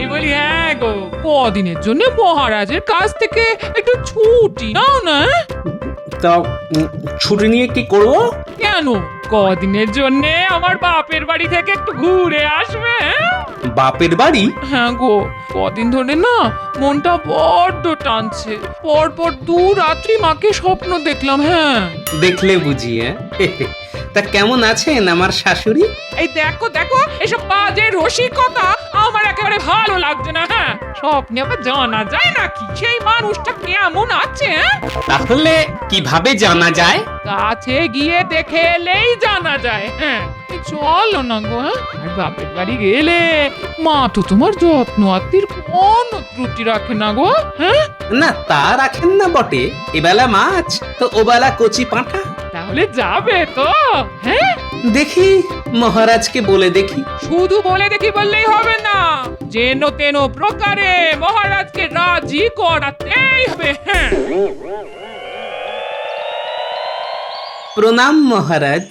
এই বলি, হ্যাঁ গো, কদিনের জন্য মহারাজের কাছ থেকে একটু ছুটি নাও না। তা ছুটি নিয়ে কি করব? কেন, কদিনের জন্য আমার বাপের বাড়ি থেকে একটু ঘুরে আসবে। বাপের বাড়ি? হ্যাঁ গো, কদিন ধরে না মনটা বড্ড টানছে। পরপর 2 রাত্রি মাকে স্বপ্ন দেখলাম। হ্যাঁ, দেখলে বুঝি? তা কেমন আছেন আমার শাশুড়ি? এই দেখো দেখো, এসব বাজে রসিকতা আমার একেবারে ভালো লাগছে না। হ্যাঁ, স্বপ্নে আবার জানা যায় নাকি সেই মানুষটা কেমন আছে? তাহলে কিভাবে জানা যায়? কাছে গিয়ে দেখে এলেই জানা যায়। হ্যাঁ, এই চলো না গো। হ্যাঁ, আর বাপের বাড়ি গেলে মা তো তোমার যত্ন আত্মীর কোনো ত্রুটি রাখে না গো। হ্যাঁ, না তা রাখেন না বটে, এবেলা মাছ তো ওবেলা কচি পাঁঠা। তাহলে যাবে তো? হ্যাঁ, দেখি মহারাজকে বলে দেখি। শুধু বলে দেখি বললেই হবে না, যেন তেন প্রকারে মহারাজকে রাজি করাতেই হবে। হ্যাঁ, প্রণাম মহারাজ।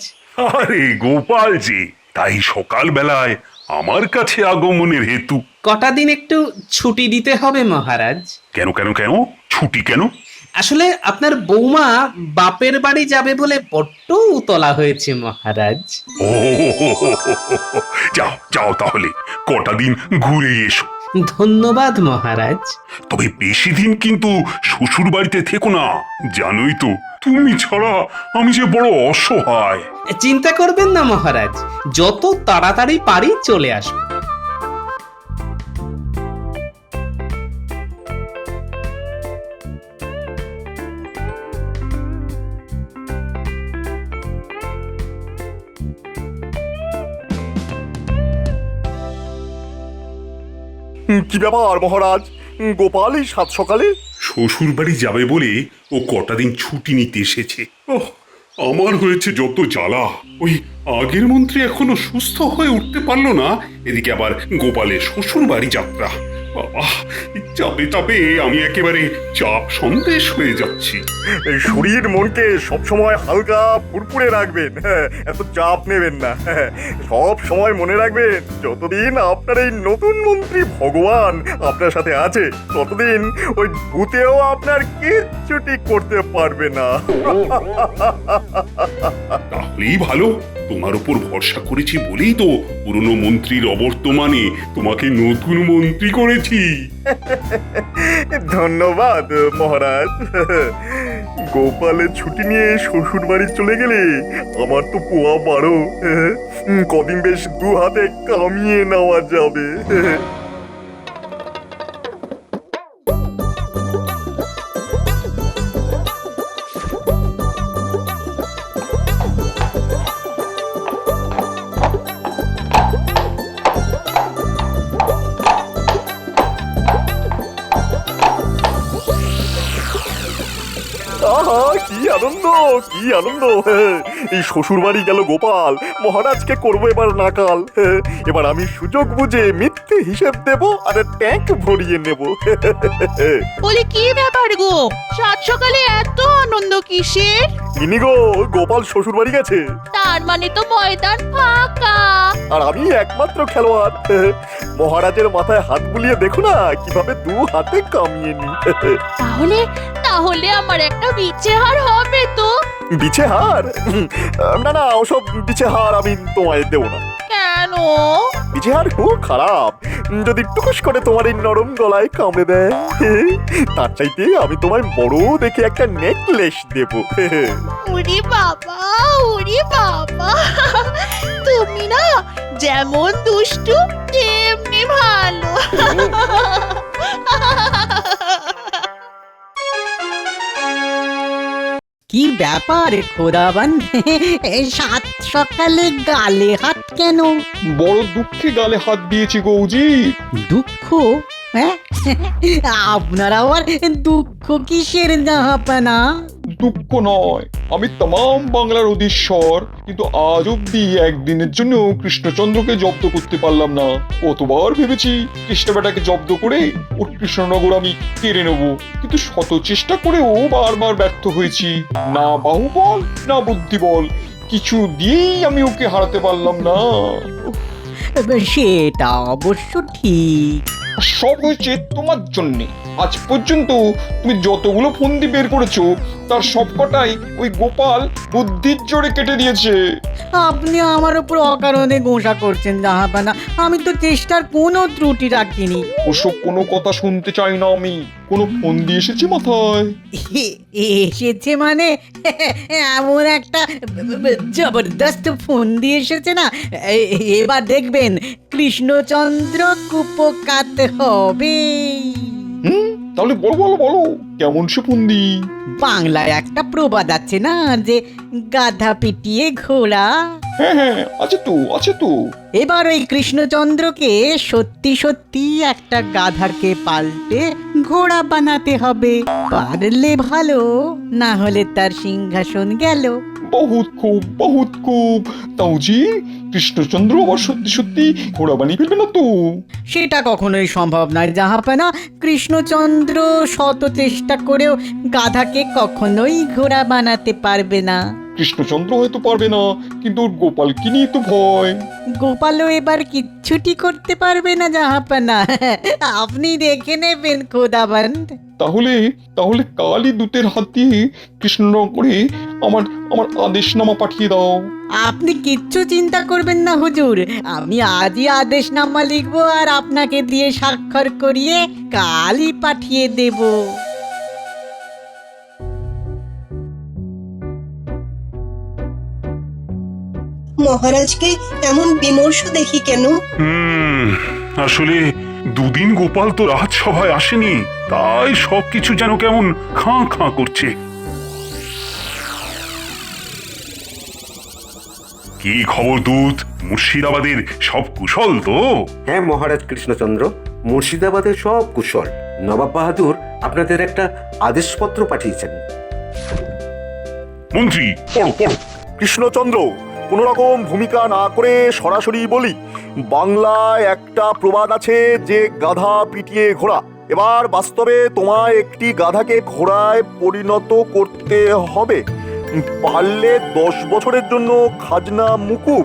আরে গোপালজি, তাই সকাল বেলায় আমার কাছে আগমনের হেতু? কটা দিন একটু ছুটি দিতে হবে মহারাজ। কেন কেন কেন ছুটি কেন? আসলে আপনার বৌমা বাপের বাড়ি যাবে বলে বড্ড উতলা হয়েছে মহারাজ। ও, যাও যাও তাহলে কটা দিন ঘুরে এসো। ধন্যবাদ মহারাজ। তবে বেশি দিন কিন্তু শ্বশুর বাড়িতে থেকো না, জানোই তো তুমি ছাড়া আমি যে বড় অসহায়। চিন্তা করবেন না মহারাজ, যত তাড়াতাড়ি পারি চলে আসবো। কি ব্যাপার মহারাজ, গোপাল এই সাত সকালে? শ্বশুর বাড়ি যাবে বলে ও কটা দিন ছুটি নিতে এসেছে। ওহ, আমার হয়েছে যত জ্বালা। ওই আগের মন্ত্রী এখনো সুস্থ হয়ে উঠতে পারলো না, এদিকে আবার গোপালের শ্বশুর বাড়ি যাত্রা। বাবা, চাপে চাপে আমি একেবারে চাপ সন্দেশ হয়ে যাচ্ছি। এই শরীর মনকে সবসময় হালকা ফুরফুরে রাখবেন। হ্যাঁ, এত চাপ নেবেন না। হ্যাঁ, সব সময় মনে রাখবেন, যতদিন আপনার এই নতুন মন্ত্রী ভগবান আপনার সাথে আছে, ততদিন ওই ভূতেও আপনার কিচ্ছুটি করতে পারবে না। তাহলেই ভালো, তোমার উপর ভরসা করেছি বলেই তো পুরনো মন্ত্রীর অবর্তমানে তোমাকে নতুন মন্ত্রী করেছি। ধন্যবাদ মহারাজ। গোপালের ছুটি নিয়ে শ্বশুর বাড়ি চলে গেলে আমার তো পোয়া বাড়ো। কদিন বেশ 2 হাতে কামিয়ে নেওয়া যাবে। আহা, কি আনন্দ, কি আনন্দ! এই শ্বশুর বাড়ি গেল গোপাল, মহারাজকে করবো এবার নাকাল। এবার আমি সুযোগ বুঝে মিথ্যে হিসেব দেব আর ট্যাঙ্ক ভরিয়ে নেব। বলি কি ব্যাপার গো, সাত সকালে এত আনন্দ কিসের? ইনি গো, গোপাল শ্বশুর বাড়ি গেছে, তার মানে তো ময়দান ফাঁকা। আর আমি একমাত্র খেলোয়াড়। মহারাজের মাথায় হাত বুলিয়ে দেখো না কিভাবে 2 হাতে কামিয়ে নি। তাহলে তাহলে আমার একটা বিচেহার হবে তো? বিছে হার? না না, ওসব বিছে হার আমি তোমায় দেবো না। কেন? বিছে হার খুব খারাপ, যদি টুকুস করে তোমার এই নরম গলায় কামড়ে দেয়। তার চাইতে আমি তোমায় বড় দেখে একটা নেকলেস দেবো। উরি বাবা, উরি বাবা, তুমি না যেমন দুষ্টু তেমনি ভালো। কি ব্যাপার খোদাবান, এই সাত সকালে গালে হাত কেন? বড় দুঃখে গালে হাত দিয়েছি গৌজি। দুঃখ? হ্যাঁ, আপনার আবার দুঃখ কিসের জাহাপানা? দুঃখ নয়, আমি তমাম বাংলার অধীশ্বর, কিন্তু আজ অব্দি একদিনের জন্য কৃষ্ণচন্দ্রকে জব্দ করতে পারলাম না। কতবার ভেবেছি কৃষ্ণ বেটাকে জব্দ করে ওর কৃষ্ণনগর আমি কেড়ে নেব, কিন্তু শত চেষ্টা করেও বারবার ব্যর্থ হয়েছি। না বাহুবল না বুদ্ধিবল, কিছু দিয়েই আমি ওকে হারাতে পারলাম না। সেটা অবশ্য ঠিক। সব হয়েছে তোমার জন্যে। আজ পর্যন্ত তুমি যতগুলো ফন্দি বের করেছো তার সবকটাই ওই গোপাল বুদ্ধির জোরে কেটে দিয়েছে। আপনি আমার উপর অকারণে গোসা করছেন জাহাপানা। আমি তো চেষ্টার কোনো ত্রুটি রাখিনি। ওসব কোনো কথা শুনতে চাই না আমি। কোনো ফন্দি এসেছে মাথায়? এসেছে মানে এমন একটা জবরদস্ত ফোন দিয়ে এসেছে না, এবার দেখবেন কৃষ্ণচন্দ্র কুপকাত হবে। তাহলে বলো বলো বলো, কেমন সে ফন্দি? বাংলায় একটা প্রবাদ আছে না যে গাধা পিটিয়ে ঘোড়া। হ্যাঁ হ্যাঁ, আছে তো আছে তো। এবার ওই কৃষ্ণচন্দ্রকে সত্যি সত্যি একটা গাধাকে পাল্টে ঘোড়া বানাতে হবে। পারলে ভালো, না হলে তার সিংহাসন গেল। বহুত খুব। তাও জি, কৃষ্ণচন্দ্র আবার সত্যি সত্যি ঘোড়া বানিয়ে ফেলবে না তো? সেটা কখনোই সম্ভব নয় জাহাপানা। কৃষ্ণচন্দ্র শত চেষ্টা করেও গাধাকে কখনোই ঘোড়া বানাতে পারবে না। কৃষ্ণচন্দ্র হয়তো পারবে না, কিন্তু ওর গোপালকে নিয়ে তো ভয়। গোপালও এবার কিচ্ছুটি করতে পারবে না জাহাপানা। আপনি দেখে নেবেন খোদাবন্দ। তাহলে তাহলে কালই দূতের হাত দিয়ে কৃষ্ণনগরে আমার আমার আদেশনামা পাঠিয়ে দাও। আপনি কিচ্ছু চিন্তা করবেন না হুজুর, আমি আজই আদেশনামা লিখবো আর আপনাকে দিয়ে স্বাক্ষর করিয়ে কালই পাঠিয়ে দেব। মহারাজকে এমন বিমর্ষ দেখি কেন? আসলে দুদিন গোপাল তো রাজসভায় আসেনি, তাই সবকিছু যেন কেমন খাঁ খাঁ করছে। কি খবর দূত? মুর্শিদাবাদের সব কুশল তো? হ্যাঁ মহারাজ কৃষ্ণচন্দ্র, মুর্শিদাবাদের সব কুশল। নবাব বাহাদুর আপনাদের একটা আদেশপত্র পাঠিয়েছেন। মন্ত্রী, কৃষ্ণচন্দ্র, কোন রকম ভূমিকা না করে সরাসরি বলি, বাংলায় একটা প্রবাদ আছে যে গাধা পিটিয়ে ঘোড়া। এবার বাস্তবে তোমায় একটি গাধাকে ঘোড়ায় পরিণত করতে হবে। পারলে 10 বছরের জন্য খাজনা মুকুব,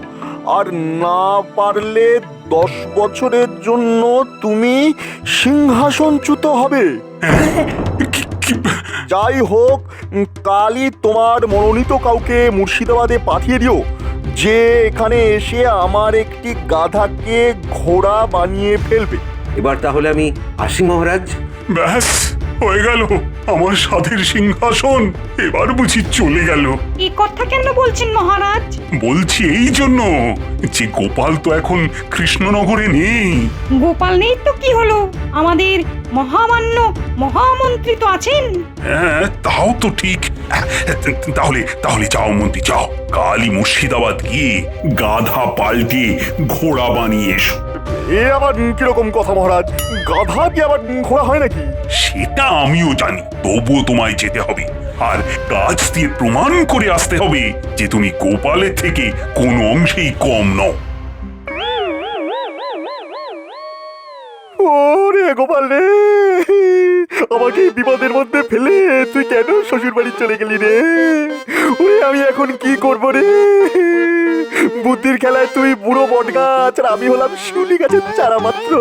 আর না পারলে 10 বছরের জন্য তুমি সিংহাসনচ্যুত হবে। যাই হোক, কালই তোমার মনোনীত কাউকে মুর্শিদাবাদে পাঠিয়ে দিও, যে এখানে এসে আমার একটি গাধাকে ঘোড়া বানিয়ে ফেলবে। এবার তাহলে আমি আসি মহারাজ। ব্যাস হয়ে গেল, আমার সাধের সিংহাসন এবার বুঝি চলে গেল। এই কথা কেন বলছেন মহারাজ? বলছি এই জন্য যে গোপাল তো এখন কৃষ্ণনগরে নেই। গোপাল নেই তো কি হলো, আমাদের মহামান্য মহামন্ত্রী তো আছেন। হ্যাঁ তাও তো ঠিক। তাহলে তাহলে যাও মন্ত্রী, যাও কালই মুর্শিদাবাদ গিয়ে গাধা পাল্টে ঘোড়া বানিয়ে এসো। এ আবার কিরকম কথা মহারাজ? গাধা কি আবার ঘোড়া হয় নাকি? সেটা আমিও জানি, তবুও তোমায় যেতে হবে, আর কাজ দিয়ে প্রমাণ করে আসতে হবে যে তুমি গোপালের থেকে কোনো অংশেই কম নও। ওরে গোপাল রে, আমাকে এই বিপদের মধ্যে ফেলে তুই কেন শ্বশুর বাড়ি চলে গেলি রে? ওরে আমি এখন কি করব রে? বুদ্ধির খেলায় তুই বুড়ো বট গাছ আর আমি হলাম শিউলি গাছের চারা মাত্র।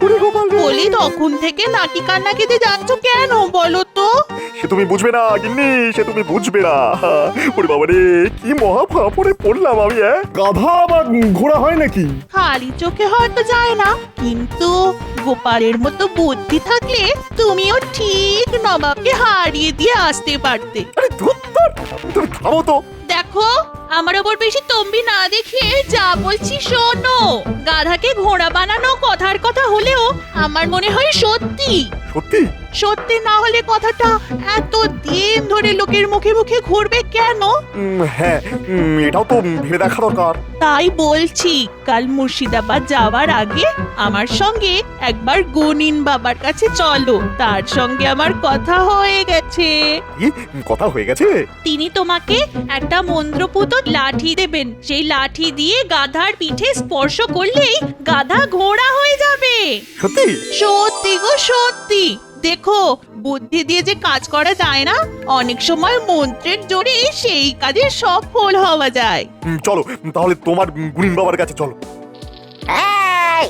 ওরে গোপাল রে। বলি তখন থেকে নাকি কান্না কেঁদে যাচ্ছ কেন বলো তো? সে তুমি বুঝবে না গিন্নি, সে তুমি বুঝবে না। ওরে বাবা রে, কি মহা ফাঁপড়ে পড়লাম আমি। গাধা আবার ঘোড়া হয় নাকি? খালি চোখে হয়তো যায় না, কিন্তু গোপালের মতো বুদ্ধি থাকলে তুমিও ঠিক নবাবকে হারিয়ে দিয়ে আসতে পারতে। আরে ধুত, তুমি থামো তো। দেখো, আমার ওপর বেশি তম্বি না দেখিয়ে যা বলছি শোনো। গাধাকে ঘোড়া বানানো কথার কথা হলেও আমার মনে হয় সত্যি। সত্যি? সত্যি না হলে কথাটা এত দিন ধরে লোকের মুখে মুখে ঘুরবে কেন? হ্যাঁ, এটাও তো ভেবে দেখা দরকার। তাই বলছি, কাল মুর্শিদাবাদ যাওয়ার আগে আমার সঙ্গে একবার গুনিন বাবার কাছে চলো। তার সঙ্গে আমার কথা হয়ে গেছে। কি কথা হয়ে গেছে? তিনি তোমাকে একটা মন্ত্রপুত লাঠি দেবেন। সেই লাঠি দিয়ে গাধার পিঠে স্পর্শ করলেই গাধা ঘোড়া হয়ে যাবে। সত্যি? সত্যি গো সত্যি। দেখো, বুদ্ধি দিয়ে যে কাজ করা যায় না, অনেক সময় মন্ত্রের জোরে সেই কাজে সফল হওয়া যায়। চলো তাহলে তোমার গুণিন বাবার কাছে চলো।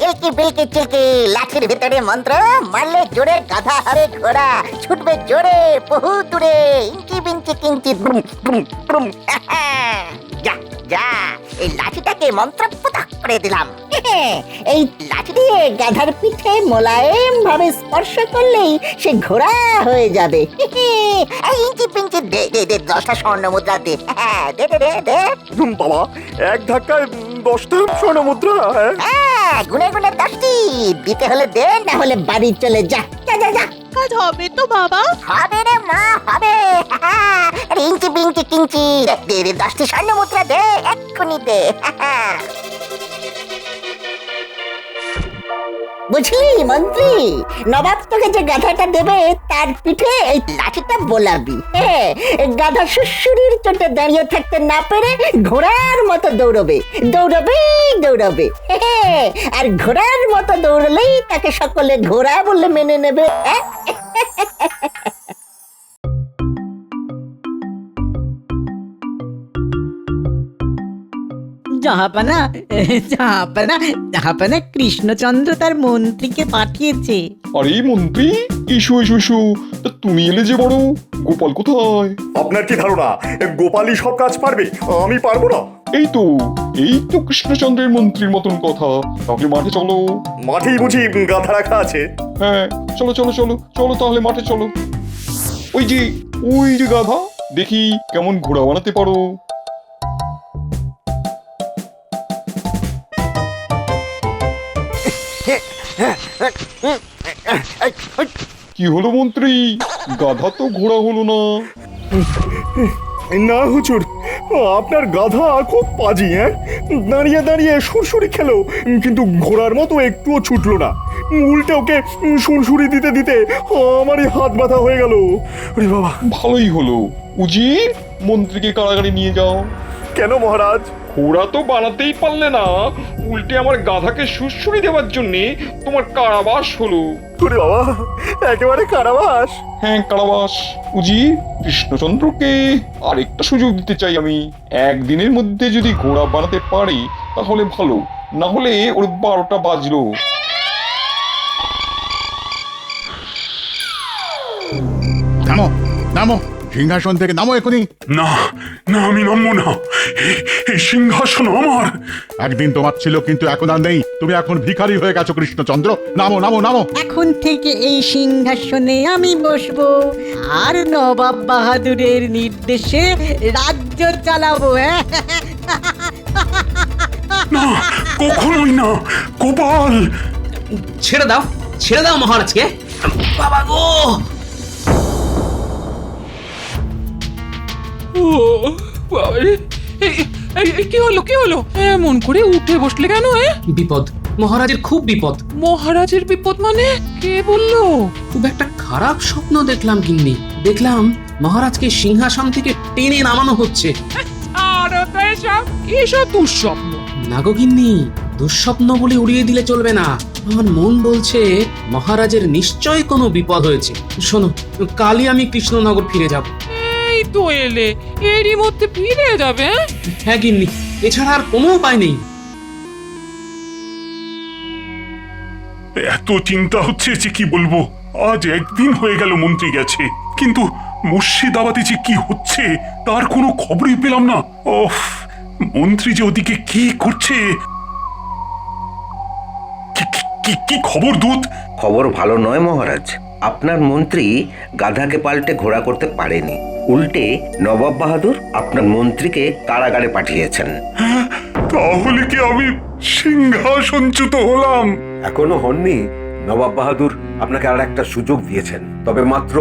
এলকি বিলকি চিলকি, লাঠির ভিতরে মন্ত্র, মারলে জোরে গাধা হবে ঘোড়া, ছুটবে জোরে বহু দূরে, ইঞ্চি বিঞ্চি কিঞ্চি ব্রুম ব্রুম ব্রুম। যা যা, এই লাঠিটাকে মন্ত্র পুতাক করে দিলাম। এই লাঠি দিয়ে গাধার পিঠে মোলায়েম ভাবে স্পর্শ করলেই সে ঘোড়া হয়ে যাবে। এই ইঞ্চি পিঞ্চি দে দে দে, 10টা স্বর্ণ মুদ্রা দে। দে দে দে দে। বাবা, এক ধাক্কায় 10টা স্বর্ণ মুদ্রা? গুনে গুনে 10টি দিতে হলে দে, না হলে বাড়ি চলে যা। যা যা যা। কাজ হবে তো বাবা? হবে রে মা, হবে। আরে ইঞ্চি বিঞ্চি কিঞ্চি, দে দে 10টি স্বর্ণ মুদ্রা দে, এক্ষুনি দে। বুঝলি মন্ত্রী, নবাব তোকে যে গাধাটা দেবে তার পিঠে এই লাঠিটা বোলাবি। গাধা সুশুরির চোটে দাঁড়িয়ে থাকতে না পেরে ঘোড়ার মতো দৌড়বে দৌড়বে দৌড়বে। আর ঘোড়ার মতো দৌড়লেই তাকে সকলে ঘোড়া বলে মেনে নেবে। জাহাপানা জাহাপানা জাহাপানা, কৃষ্ণচন্দ্র তার মন্ত্রীকে পাঠিয়েছে। আরে মন্ত্রী, এসো এসো এসো। তা তুমি এলে যে বড়, গোপাল কোথায়? আপনার কি ধারণা গোপালই সব কাজ পারবে? আমি পারবো না? এই তো কৃষ্ণচন্দ্রের মন্ত্রীর মতন কথা। তাহলে মাঠে চলো। মাঠেই বুঝি গাধা রাখা আছে? হ্যাঁ, চলো চলো চলো চলো, তাহলে মাঠে চলো। ওই যে গাধা, দেখি কেমন ঘোড়া বানাতে পারো। কি হলো মন্ত্রী, গাধা তো ঘোড়া হলো না? না হুজুর, আপনার গাধা খুব পাজি। দাঁড়িয়ে দাঁড়িয়ে সুরসুরি খেলো, কিন্তু ঘোড়ার মতো একটুও ছুটলো না। উল্টে ওকে সুরসুরি দিতে দিতে আমারই হাত ব্যথা হয়ে গেল। ওরে বাবা! ভালোই হলো, উজির মন্ত্রীকে কারাগারে নিয়ে যাও। কেন মহারাজ? ঘোড়া তো বানাতেই পারলে না, উল্টে আমার গাধাকে সুরসুরি দেওয়ার জন্যে তোমার কারাবাস হলো। ওরে বাবা, একেবারে কারাবাস? হ্যাঁ, কারাবাস। উজির, কৃষ্ণচন্দ্রকে আরেকটা সুযোগ দিতে চাই আমি। একদিনের মধ্যে যদি ঘোড়া বানাতে পারি তাহলে ভালো, না হলে ওর 12টা বাজলো। নামো নামো, সিংহাসন থেকে নামো এখনই। না না, আমি নামবো না। এই সিংহাসন আমার। একদিন তোমার ছিল, কিন্তু এখন আর নেই। তুমি এখন ভিখারি হয়ে গেছো কৃষ্ণচন্দ্র। নামো নামো নামো। এখন থেকে এই সিংহাসনে আমি বসবো, আর নবাব বাহাদুরের নির্দেশে রাজ্য চালাবো। না, কখনোই না। গোপাল, ছেড়ে দাও মহারাজকে। বাবা গো! ও বাবারে, কি হলো এমন করে উঠে বসলে কেন? বিপদ, মহারাজের খুব বিপদ। মহারাজের বিপদ মানে? কে বললো? খুব একটা খারাপ স্বপ্ন দেখলাম গিন্নি। দেখলাম মহারাজকে সিংহাসন থেকে টেনে নামানো হচ্ছে। আরো তো এসব দুঃস্বপ্ন। না গো গিন্নি, দুঃস্বপ্ন বলে উড়িয়ে দিলে চলবে না। আমার মন বলছে মহারাজের নিশ্চয় কোনো বিপদ হয়েছে। শোনো, কালই আমি কৃষ্ণনগর ফিরে যাব। এই তো এলে, এরই মধ্যে ফিরে যাবে? হ্যাঁ গিন্নি, এছাড়া আর কোনো উপায় নেই। এত চিন্তা হচ্ছে যে কি বলবো। আজ একদিন হয়ে গেল মন্ত্রী গেছে, কিন্তু মুর্শিদাবাদে যে কি হচ্ছে তার কোনো খবরই পেলাম না। ওফ, মন্ত্রী যে ওদিকে কি করছে। কি খবর দূত? খবর ভালো নয় মহারাজ। আপনার মন্ত্রী গাধাকে পাল্টে ঘোড়া করতে পারেনি, উল্টে নবাব বাহাদুর আপনার মন্ত্রীকে কারাগারে পাঠিয়েছেন। তাহলে কি আমি সিংহাসনচ্যুত হলাম? এখনো হননি। নবাব বাহাদুর আপনাকে আর একটা সুযোগ দিয়েছেন, তবে মাত্র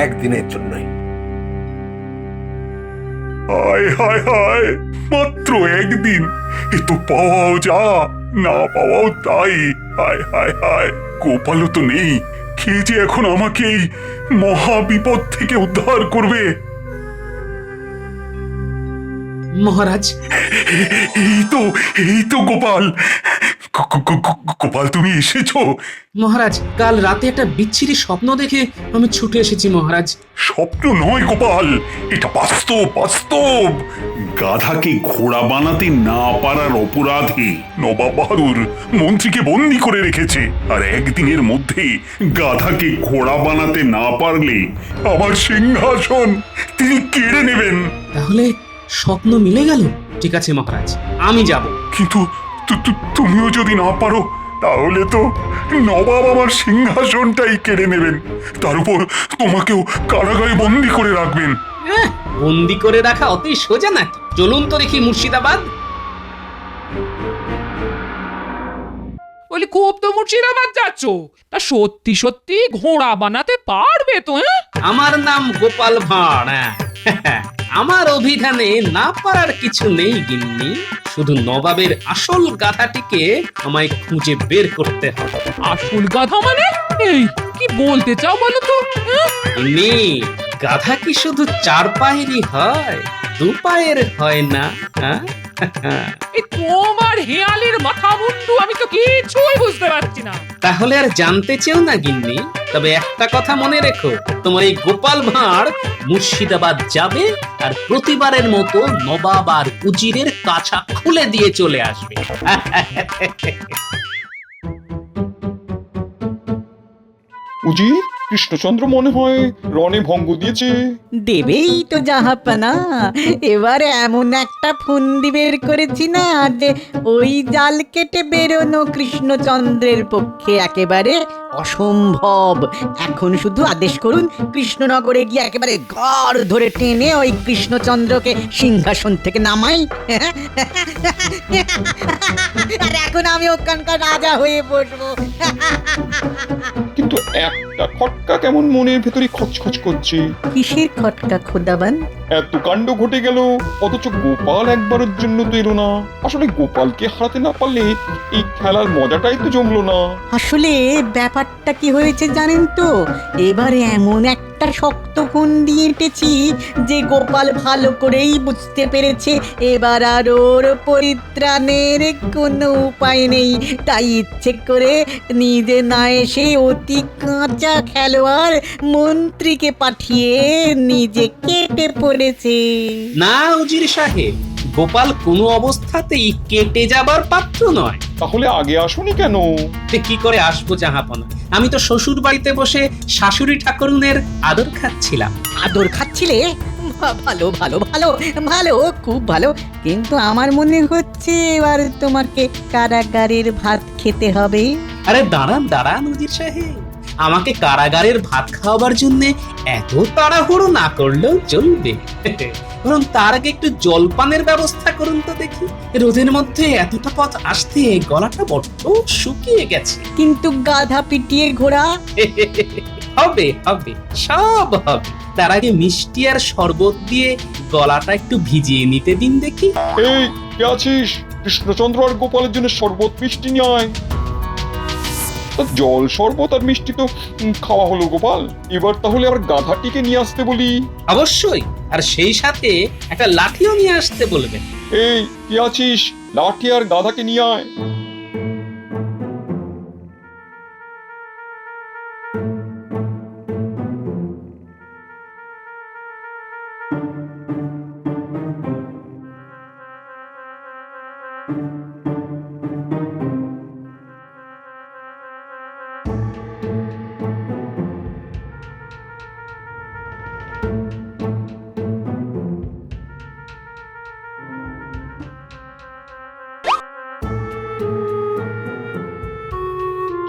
একদিনের জন্যই। হায় হায় হায়, মাত্র একদিন! এ তো পাওয়াও যা, না পাওয়াও তাই। হায় হায় হায়, গোপালও তো নেই। কে যে এখন আমাকে এই মহা বিপদ থেকে উদ্ধার করবে? মহারাজ, এই তো গোপাল, গোপাল তুমি এসেছো? মহারাজ কাল রাতে একটা বিচ্ছিরি স্বপ্ন দেখে আমি ছুটে এসেছি মহারাজ। স্বপ্ন নয় গোপাল, এটা বাস্তব বাস্তব। গাধাকে ঘোড়া বানাতে না পারার অপরাধে নবাব বাহাদুর মন্ত্রীকে বন্দি করে রেখেছে, আর একদিনের মধ্যে গাধাকে ঘোড়া বানাতে না পারলে আমার সিংহাসন তিনি কেড়ে নেবেন। তাহলে স্বপ্ন মিলে গেল। ঠিক আছে মহারাজ, আমি যাব। কিন্তু তুমিও যদি না পারো তাহলে তো নবাব আমার সিংহাসনটাই কেড়ে নেবেন, তার উপর তোমাকেও কারাগারে বন্দি করে রাখবেন। বন্দি করে রাখা অতই সোজা নাকি? চলুন তো দেখি মুর্শিদাবাদ। বলি খুব তো মুর্শিদাবাদ যাচ্ছ, তা সত্যি সত্যি ঘোড়া বানাতে পারবে তো? আমার নাম গোপাল ভাঁড়। আমার অভিধানে না পারার কিছু নেই গিন্নি, শুধু নবাবের আসল গাধাটিকে আমায় খুঁজে বের করতে হবে। আসল গাধা মানে? এই কি বলতে চাও বলো তো? গিন্নি, গাধা কি শুধু 4 পায়েরই হয়, 2 পায়ের হয় না? এই তোমার হেয়ালির মাথা মুন্ডু আমি তো কিছুই বুঝতে পারছি না। তাহলে আর জানতে চেও না গিন্নি, তবে একটা কথা মনে রেখো, তোমার এই গোপাল ভাঁড় মুর্শিদাবাদ যাবে আর প্রতিবারের মতো নবাব আর উজিরের কাছা খুলে দিয়ে চলে আসবে। উজি, কৃষ্ণচন্দ্র মনে হয় রণে ভঙ্গ দিয়েছে। দেবেই তো জাহাপানা, এবার এমন একটা ফন্দি বের করেছি না যে ওই জাল কেটে বেরোনো কৃষ্ণচন্দ্রের পক্ষে একেবারে অসম্ভব। এখন শুধু আদেশ করুন, কৃষ্ণনগরে গিয়ে একেবারে ঘর ধরে টেনে ওই কৃষ্ণচন্দ্রকে সিংহাসন থেকে নামাই। আর এখন আমি ওখানকার রাজা হয়ে বসবো। কিন্তু একটা খটকা কেমন মনের ভেতরে খচখচ করছে। কিসের খটকা খোদাবান? এত কাণ্ড ঘটে গেল, অথচ গোপাল একবারের জন্য তো এলো না। আসলে গোপালকে হারাতে না পারলে এই খেলার মজাটাই তো জমলো না। আসলে ব্যাপারটা কি হয়েছে জানেন তো, এবারে এমন একটা শক্ত ফন্দি এঁটেছি যে গোপাল ভালো করেই বুঝতে পেরেছে এবার আর ওর পরিত্রাণের কোনো উপায় নেই। তাই ইচ্ছে করে নিজে না এসে অতি কাঁচা খেলোয়াড় মন্ত্রীকে পাঠিয়ে নিজে কেটে পড়েছে। না উজির সাহেব, গোপাল কোনো অবস্থাতেই কেটে যাবার পাত্র নয়। তাহলে আগে আসুনি কেন? কি করে আসবো জাহাপনা? আমি তো শ্বশুর বাড়িতে বসে শাশুড়ি ঠাকুরুনের আদর খাচ্ছিলাম। আদর খাচ্ছিলে? ভালো ভালো ভালো ভালো, খুব ভালো। কিন্তু আমার মনে হচ্ছে এবার তোমাকে কারাগারের ভাত খেতে হবে। আরে দাঁড়ান দাঁড়ান উজির সাহেব, আমাকে কারাগারের ভাত খাওয়াবার জন্য এত তাড়াহুড়ো না করলেও চলবে। বরং তার আগে একটু জলপানের ব্যবস্থা করুন তো দেখি। রোদের মধ্যে এতটা পথ আসতে গলাটা বড্ড শুকিয়ে গেছে। কিন্তু গাধা পিটিয়ে ঘোড়া? হবে হবে, সব হবে। তার আগে মিষ্টি আর শরবত দিয়ে গলাটা একটু ভিজিয়ে নিতে দিন দেখি। এই কে আছিস? কৃষ্ণচন্দ্র আর গোপালের জন্য শরবত মিষ্টি নিয়ে আয়। জল শরবত আর মিষ্টি তো খাওয়া হলো গোপাল, এবার তাহলে আবার গাধাটিকে নিয়ে আসতে বলি। অবশ্যই, আর সেই সাথে একটা লাঠিও নিয়ে আসতে বলবেন। এই কে আছিস? লাঠি আর গাধাকে নিয়ে আয়।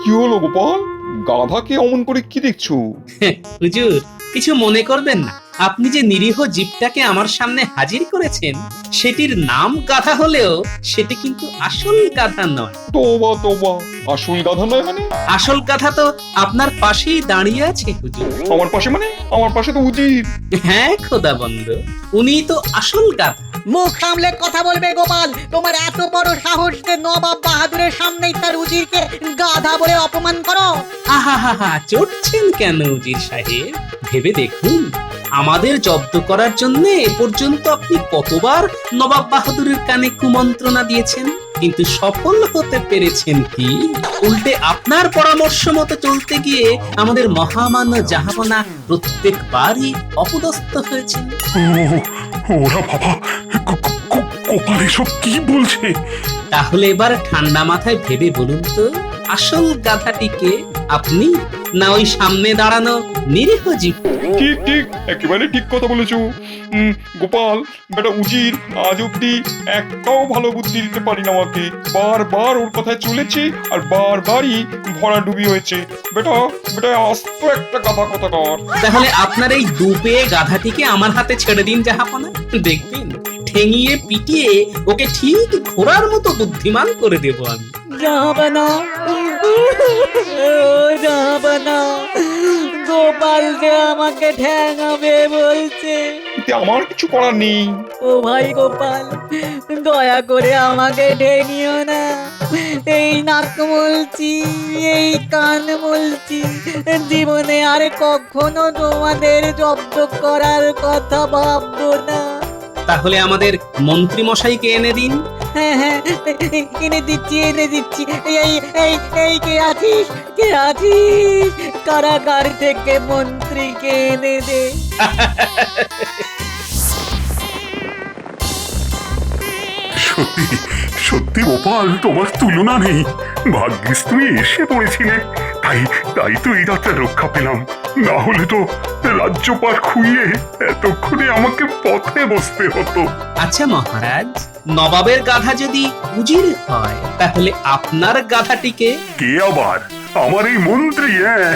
কি হলো গোপাল, গাধাকে অমন করে কি দেখছো? হুজুর, কিছু মনে করবেন না। আপনি যে নিরীহ জীবটাকে আমার সামনে হাজির করেছেন সেটির নাম গাধা হলেও সেটি কিন্তু আসল গাধা নয়। তোবা তোবা, আসল গাধা নয় মানে? আসল গাধা তো আপনার পাশেই দাঁড়িয়ে আছে হুজুর। আমার পাশে মানে? আমার পাশে তো উজির। হ্যাঁ খোদা বন্ধ, উনিই তো আসল গাধা। মুখ সামলে কথা বলবে গোপাল। তোমার এত বড় সাহস যে নবাব বাহাদুরের সামনেই তার উজিরকে গাধা বলে অপমান করো? আহা হা হা, চড়ছেন কেন উজির সাহেব? ভেবে দেখুন, আমাদের জব্দ করার জন্য এ পর্যন্ত আপনি কতবার নবাব বাহাদুরের কানে কুমন্ত্রণা দিয়েছেন। কিন্তু সফল হতে পেরেছেন কি? উল্টে আপনার পরামর্শ মতো চলতে গিয়ে আমাদের মহামান্য জাহাপনা প্রত্যেকবারই অপদস্থ হয়েছেন। ওরা বাবা, গোপাল এসব কি বলছে? তাহলে এবার ঠান্ডা মাথায় ভেবে বলুন তো, আসল গাধাটিকে আপনি না ওই সামনে দাঁড়ানো নিরীহ জীব? ঠিক ঠিক, একেবারে ঠিক কথা বলেছো। গোপাল বেটা উজির আজ অব্দি একটাও ভালো বুদ্ধি দিতে পারি না আমাকে। বারবার ওর কথায় চলেছে আর বারবারই ভরাডুবি হয়েছে। বেটা বেটা আস্ত একটা গাধা কথাকার। তাহলে আপনার এই দুপে গাধাটিকে আমার হাতে ছেড়ে দিন জাহাপনা, দেখবেন ঠেঙিয়ে পিটিয়ে ওকে ঠিক ঘোড়ার মতো বুদ্ধিমান করে দেব আমি। জাহাপনা, জাহাপনা, গোপাল যে আমাকে ঠ্যাঙাবে বলছে। এতে আমার কিছু করার নেই। ও ভাই গোপাল, দয়া করে আমাকে ঠেঙিও না। এই নাক মলছি, এই কান মলছি, জীবনে আর কখনো তোমাদের জব্দ করার কথা ভাববো না। তাহলে আমাদের মন্ত্রী মশাইকে এনে দিন। হ্যাঁ হ্যাঁ, এনে দিচ্ছি, এনে দিচ্ছি। এই এই এই কে আছিস, কে আছিস? কারাগার থেকে মন্ত্রীকে এনে দে। সত্যি সত্যি গোপাল, তোমার তুলনা নেই। ভাগ্যিস তুমি এসে পড়েছিলে, তাই তাই তো এই রাতটা রক্ষা পেলাম। না হলে তো রাজ্যপাট খুইয়ে এতক্ষণে আমাকে পথে বসতে হতো। আচ্ছা মহারাজ, নবাবের গাধা যদি উজির হয়, তাহলে আপনার গাধাটিকে? কে আবার? আমার এই মন্ত্রী। হ্যাঁ